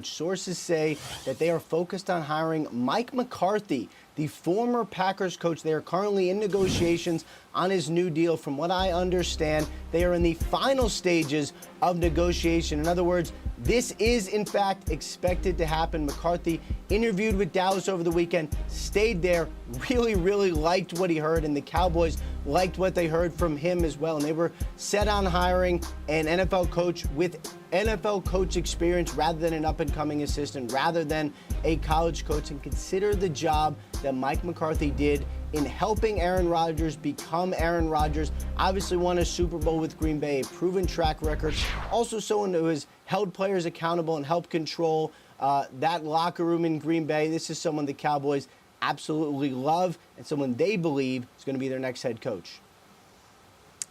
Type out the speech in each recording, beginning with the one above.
Sources say that they are focused on hiring Mike McCarthy, the former Packers coach. They are currently in negotiations on his new deal. From what I understand, they are in the final stages of negotiation. In other words, this is, in fact, expected to happen. McCarthy interviewed with Dallas over the weekend, stayed there, really liked what he heard, and the Cowboys liked what they heard from him as well. And they were set on hiring an NFL coach with NFL coach experience rather than an up-and-coming assistant, rather than a college coach. And consider the job that Mike McCarthy did in helping Aaron Rodgers become Aaron Rodgers. Obviously won a Super Bowl with Green Bay, a proven track record. Also someone who has held players accountable and helped control that locker room in Green Bay. This is someone the Cowboys absolutely love and someone they believe is going to be their next head coach.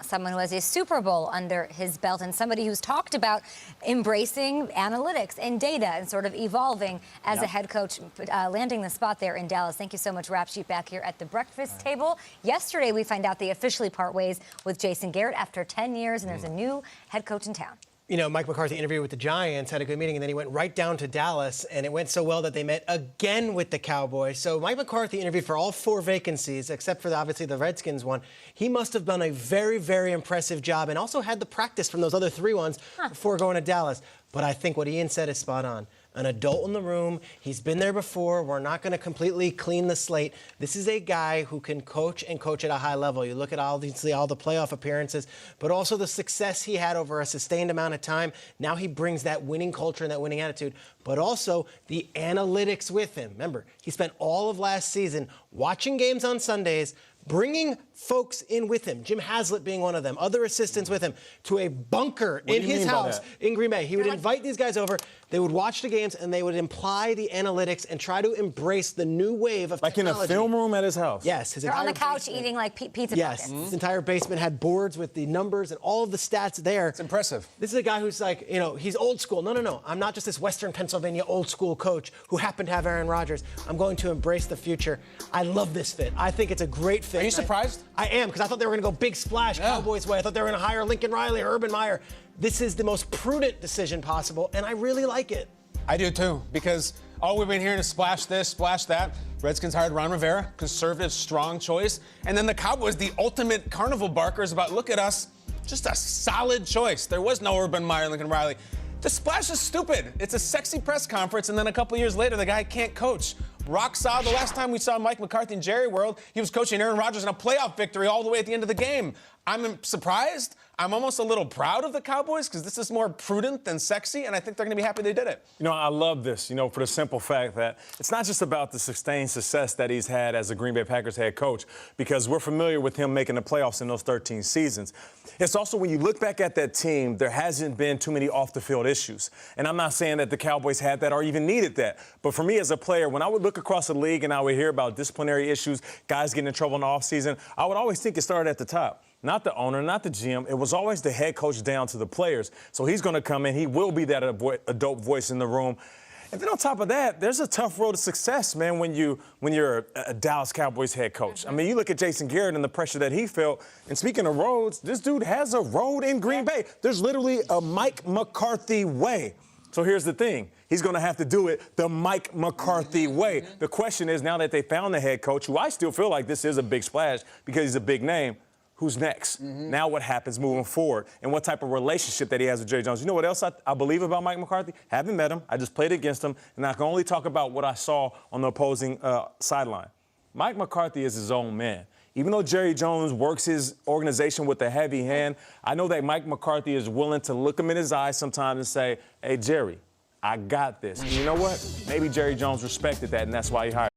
Someone who has a Super Bowl under his belt and somebody who's talked about embracing analytics and data and sort of evolving as a head coach, landing the spot there in Dallas. Thank you so much, Rap Sheet, back here at the breakfast table. Yesterday, we find out they officially part ways with Jason Garrett after 10 years, and there's a new head coach in town. You know, Mike McCarthy interviewed with the Giants, had a good meeting, and then he went right down to Dallas, and it went so well that they met again with the Cowboys. So Mike McCarthy interviewed for all 4 vacancies, except for, obviously, the Redskins one. He must have done a very impressive job and also had the practice from those other 3 ones before going to Dallas. But I think what Ian said is spot on. An adult in the room. He's been there before. We're not going to completely clean the slate. This is a guy who can coach and coach at a high level. You look at all the playoff appearances, but also the success he had over a sustained amount of time. Now he brings that winning culture and that winning attitude, but also the analytics with him. Remember, he spent all of last season watching games on Sundays, bringing folks in with him, Jim Haslett being one of them, other assistants with him, to a bunker in his house in Green Bay. He would invite these guys over, they would watch the games, and they would imply the analytics and try to embrace the new wave of technology. Like in a film room at his house? Yes. They're on the couch eating like pizza Yes. His entire basement had boards with the numbers and all of the stats there. It's impressive. This is a guy who's like, you know, he's old school. No. I'm not just this Western Pennsylvania old school coach who happened to have Aaron Rodgers. I'm going to embrace the future. I love this fit. I think it's a great fit. Are you surprised? I am, because I thought they were going to go big splash Cowboys way. I thought they were going to hire Lincoln Riley or Urban Meyer. This is the most prudent decision possible, and I really like it. I do too, because all we've been hearing is splash this, splash that. Redskins hired Ron Rivera, conservative, strong choice. And then the Cowboys, the ultimate carnival barkers about, look at us, just a solid choice. There was no Urban Meyer, Lincoln Riley. The splash is stupid. It's a sexy press conference, and then a couple years later, the guy can't coach. Rock solid. The last time we saw Mike McCarthy in Jerry World, he was coaching Aaron Rodgers in a playoff victory all the way at the end of the game. I'm surprised. I'm almost a little proud of the Cowboys because this is more prudent than sexy, and I think they're going to be happy they did it. You know, I love this, you know, for the simple fact that it's not just about the sustained success that he's had as a Green Bay Packers head coach, because we're familiar with him making the playoffs in those 13 seasons. It's also when you look back at that team, there hasn't been too many off-the-field issues. And I'm not saying that the Cowboys had that or even needed that. But for me as a player, when I would look across the league and I would hear about disciplinary issues, guys getting in trouble in the offseason, I would always think it started at the top. Not the owner, not the GM. It was always the head coach down to the players. So he's going to come in. He will be that adult voice in the room. And then on top of that, there's a tough road to success, man, when you're a Dallas Cowboys head coach. I mean, you look at Jason Garrett and the pressure that he felt. And speaking of roads, this dude has a road in Green Bay. There's literally a Mike McCarthy way. So here's the thing. He's going to have to do it the Mike McCarthy way. The question is, now that they found the head coach, who I still feel like this is a big splash because he's a big name, who's next? Now what happens moving forward? And what type of relationship that he has with Jerry Jones? You know what else I believe about Mike McCarthy? Haven't met him. I just played against him. And I can only talk about what I saw on the opposing sideline. Mike McCarthy is his own man. Even though Jerry Jones works his organization with a heavy hand, I know that Mike McCarthy is willing to look him in his eyes sometimes and say, hey, Jerry, I got this. And you know what? Maybe Jerry Jones respected that, and that's why he hired him.